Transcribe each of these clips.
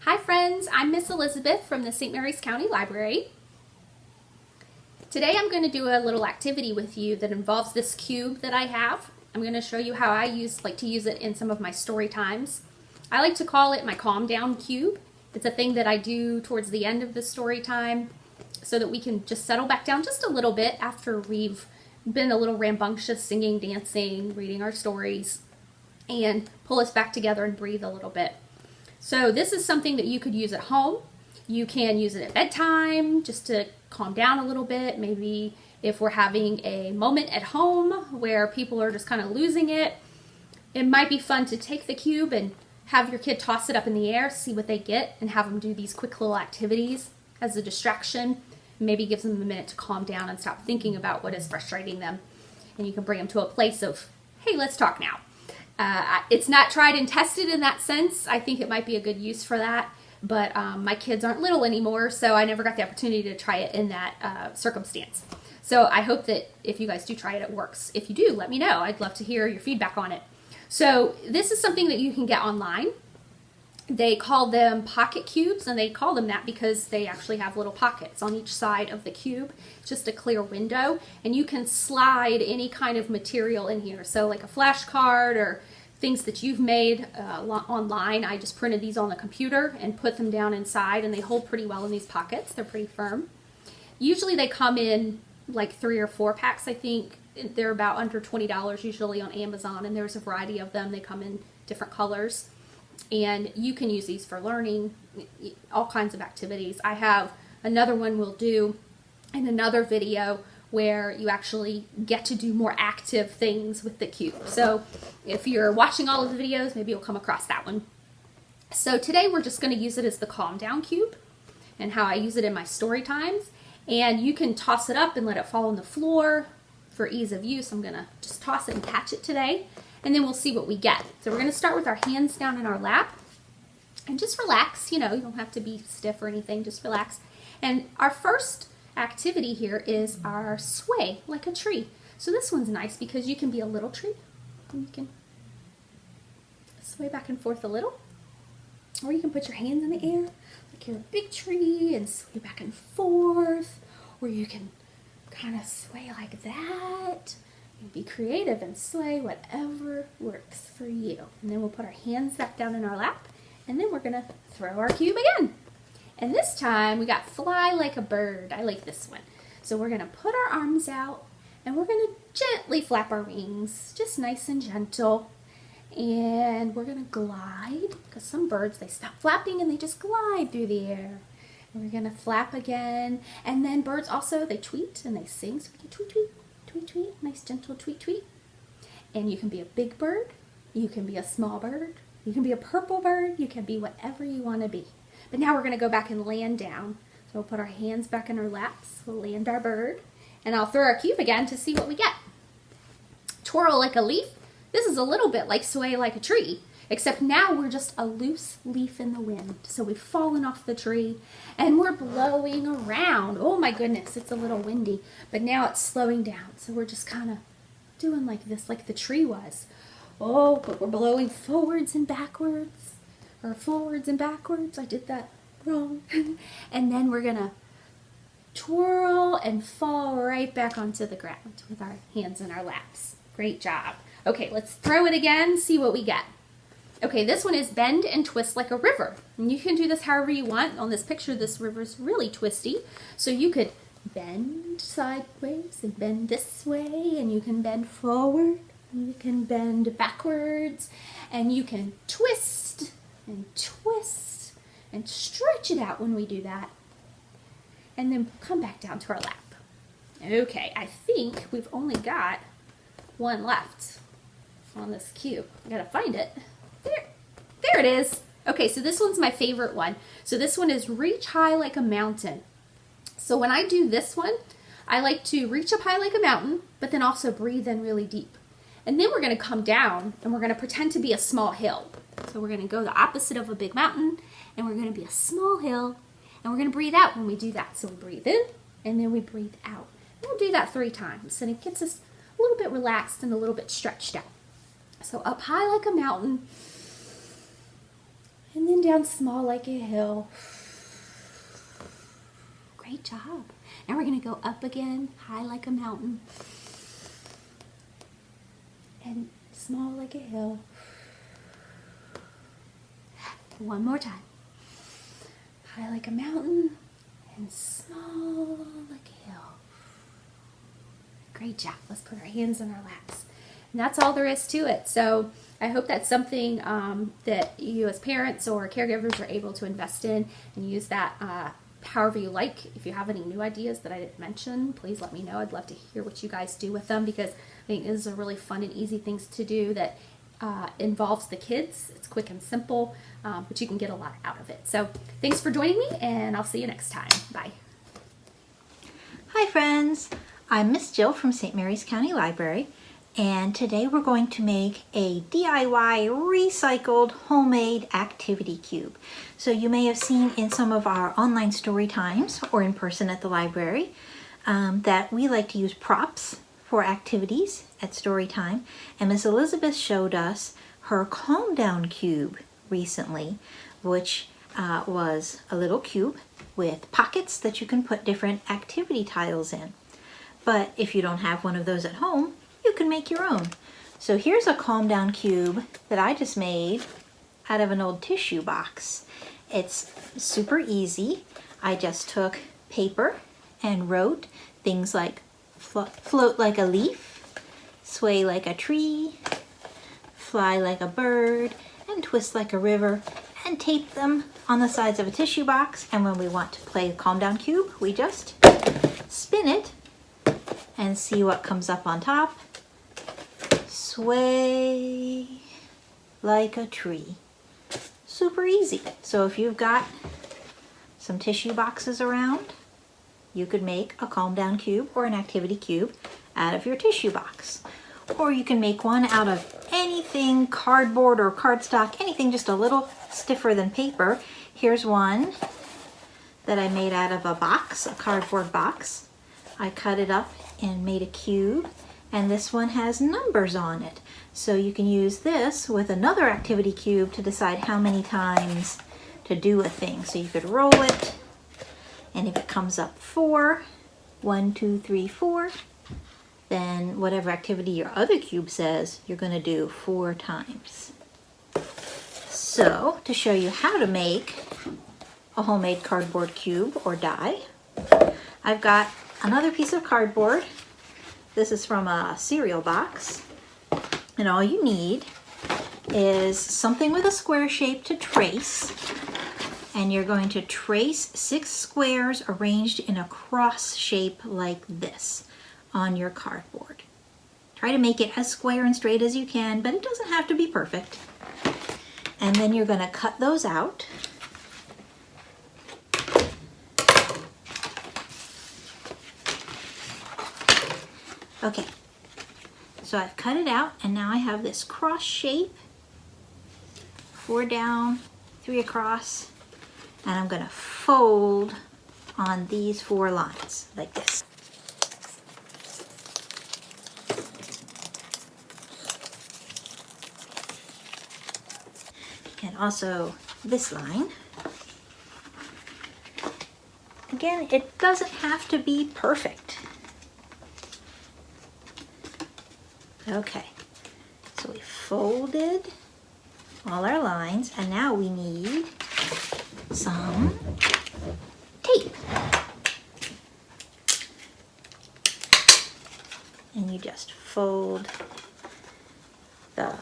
Hi friends, I'm Miss Elizabeth from the St. Mary's County Library. Today I'm going to do a little activity with you that involves this cube that I have. I'm going to show you how I like to use it in some of my story times. I like to call it my calm down cube. It's a thing that I do towards the end of the story time so that we can just settle back down just a little bit after we've been a little rambunctious, singing, dancing, reading our stories, and pull us back together and breathe a little bit. So this is something that you could use at home. You can use it at bedtime just to calm down a little bit. Maybe if we're having a moment at home where people are just kind of losing it, it might be fun to take the cube and have your kid toss it up in the air, see what they get, and have them do these quick little activities as a distraction. Maybe gives them a minute to calm down and stop thinking about what is frustrating them. And you can bring them to a place of, hey, let's talk now. It's not tried and tested in that sense. I think it might be a good use for that, but my kids aren't little anymore, so I never got the opportunity to try it in that circumstance. So I hope that if you guys do try it, it works. If you do, let me know. I'd love to hear your feedback on it. So this is something that you can get online. They call them pocket cubes, and they call them that because they actually have little pockets on each side of the cube. It's just a clear window, and you can slide any kind of material in here. So like a flashcard or things that you've made online. I just printed these on the computer and put them down inside, and they hold pretty well in these pockets. They're pretty firm. Usually they come in like 3 or 4 packs, I think. They're about under $20 usually on Amazon, and there's a variety of them. They come in different colors. And you can use these for learning, all kinds of activities. I have another one we'll do in another video where you actually get to do more active things with the cube. So if you're watching all of the videos, maybe you'll come across that one. So today we're just going to use it as the calm down cube and how I use it in my story times. And you can toss it up and let it fall on the floor for ease of use. I'm going to just toss it and catch it today. And then we'll see what we get. So we're going to start with our hands down in our lap and just relax. You know, you don't have to be stiff or anything, just relax. And our first activity here is our sway like a tree. So this one's nice because you can be a little tree and you can sway back and forth a little. Or you can put your hands in the air like you're a big tree and sway back and forth. Or you can kind of sway like that. Be creative and sway, whatever works for you. And then we'll put our hands back down in our lap, and then we're gonna throw our cube again. And this time we got fly like a bird. I like this one. So we're gonna put our arms out and we're gonna gently flap our wings, just nice and gentle. And we're gonna glide, because some birds, they stop flapping and they just glide through the air. And we're gonna flap again. And then birds also, they tweet and they sing, so we can tweet, tweet. Tweet, tweet, nice gentle tweet, tweet. And you can be a big bird, you can be a small bird, you can be a purple bird, you can be whatever you want to be. But now we're going to go back and land down. So we'll put our hands back in our laps, we'll land our bird, and I'll throw our cube again to see what we get. Twirl like a leaf. This is a little bit like sway like a tree, except now we're just a loose leaf in the wind. So we've fallen off the tree and we're blowing around. Oh my goodness, it's a little windy, but now it's slowing down. So we're just kind of doing like this, like the tree was. Oh, but we're blowing forwards and backwards, or forwards and backwards. I did that wrong. And then we're gonna twirl and fall right back onto the ground with our hands in our laps. Great job. Okay, let's throw it again, see what we get. Okay, this one is bend and twist like a river. And you can do this however you want. On this picture, this river is really twisty. So you could bend sideways and bend this way, and you can bend forward, and you can bend backwards, and you can twist and stretch it out when we do that. And then come back down to our lap. Okay, I think we've only got one left on this cube. I gotta find it. There it is. Okay, so this one's my favorite one. So this one is reach high like a mountain. So when I do this one, I like to reach up high like a mountain, but then also breathe in really deep. And then we're gonna come down and we're gonna pretend to be a small hill. So we're gonna go the opposite of a big mountain, and we're gonna be a small hill, and we're gonna breathe out when we do that. So we breathe in, and then we breathe out. And we'll do that 3 times, and it gets us a little bit relaxed and a little bit stretched out. So up high like a mountain, And then down small like a hill. Great job. Now we're going to go up again, high like a mountain. And small like a hill. One more time. High like a mountain and small like a hill. Great job. Let's put our hands in our laps. And that's all there is to it. So I hope that's something that you as parents or caregivers are able to invest in and use that however you like. If you have any new ideas that I didn't mention, please let me know. I'd love to hear what you guys do with them, because I think this is a really fun and easy things to do that involves the kids. It's quick and simple, but you can get a lot out of it. So thanks for joining me, and I'll see you next time. Bye. Hi friends, I'm Miss Jill from St. Mary's County Library, and today we're going to make a DIY recycled homemade activity cube. So you may have seen in some of our online story times or in person at the library that we like to use props for activities at story time, and Miss Elizabeth showed us her calm down cube recently, which was a little cube with pockets that you can put different activity tiles in. But if you don't have one of those at home, you can make your own. So here's a calm down cube that I just made out of an old tissue box. It's super easy. I just took paper and wrote things like float like a leaf, sway like a tree, fly like a bird, and twist like a river, and tape them on the sides of a tissue box. And when we want to play the calm down cube, we just spin it and see what comes up on top. Sway like a tree. Super easy. So if you've got some tissue boxes around, you could make a calm down cube or an activity cube out of your tissue box. Or you can make one out of anything, cardboard or cardstock, anything just a little stiffer than paper. Here's one that I made out of a box, a cardboard box. I cut it up and made a cube, and this one has numbers on it. So you can use this with another activity cube to decide how many times to do a thing. So you could roll it, and if it comes up 4, 1, 2, 3, 4, then whatever activity your other cube says, you're going to do 4 times. So to show you how to make a homemade cardboard cube or die, I've got another piece of cardboard. This is from a cereal box, and all you need is something with a square shape to trace, and you're going to trace 6 squares arranged in a cross shape like this on your cardboard. Try to make it as square and straight as you can, but it doesn't have to be perfect. And then you're going to cut those out. Okay, so I've cut it out, and now I have this cross shape, 4 down, 3 across, and I'm going to fold on these 4 lines like this. And also this line. Again, it doesn't have to be perfect. Okay, so we folded all our lines, and now we need some tape. And you just fold the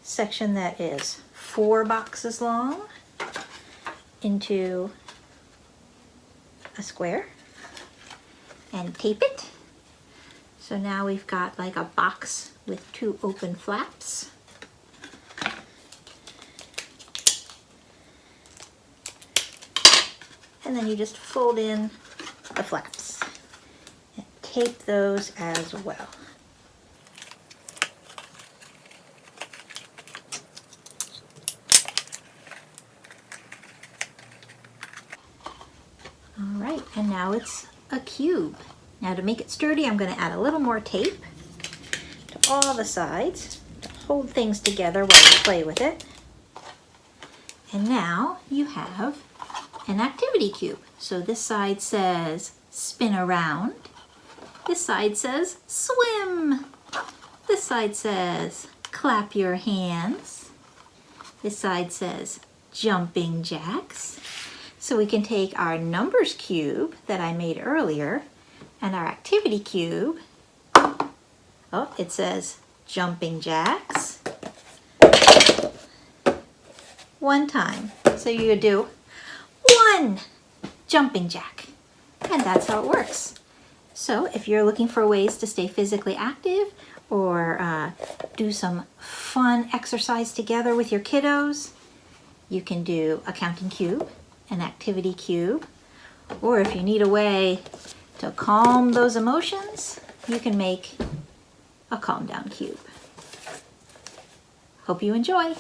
section that is 4 boxes long into a square and tape it. So now we've got like a box with 2 open flaps. And then you just fold in the flaps and tape those as well. All right, and now it's a cube. Now to make it sturdy, I'm going to add a little more tape to all the sides to hold things together while you play with it. And now you have an activity cube. So this side says spin around. This side says swim. This side says clap your hands. This side says jumping jacks. So we can take our numbers cube that I made earlier and our activity cube. Oh, it says jumping jacks. One time. So you do one jumping jack. And that's how it works. So if you're looking for ways to stay physically active or do some fun exercise together with your kiddos, you can do a counting cube, an activity cube, or if you need a way to calm those emotions, you can make a calm down cube. Hope you enjoy.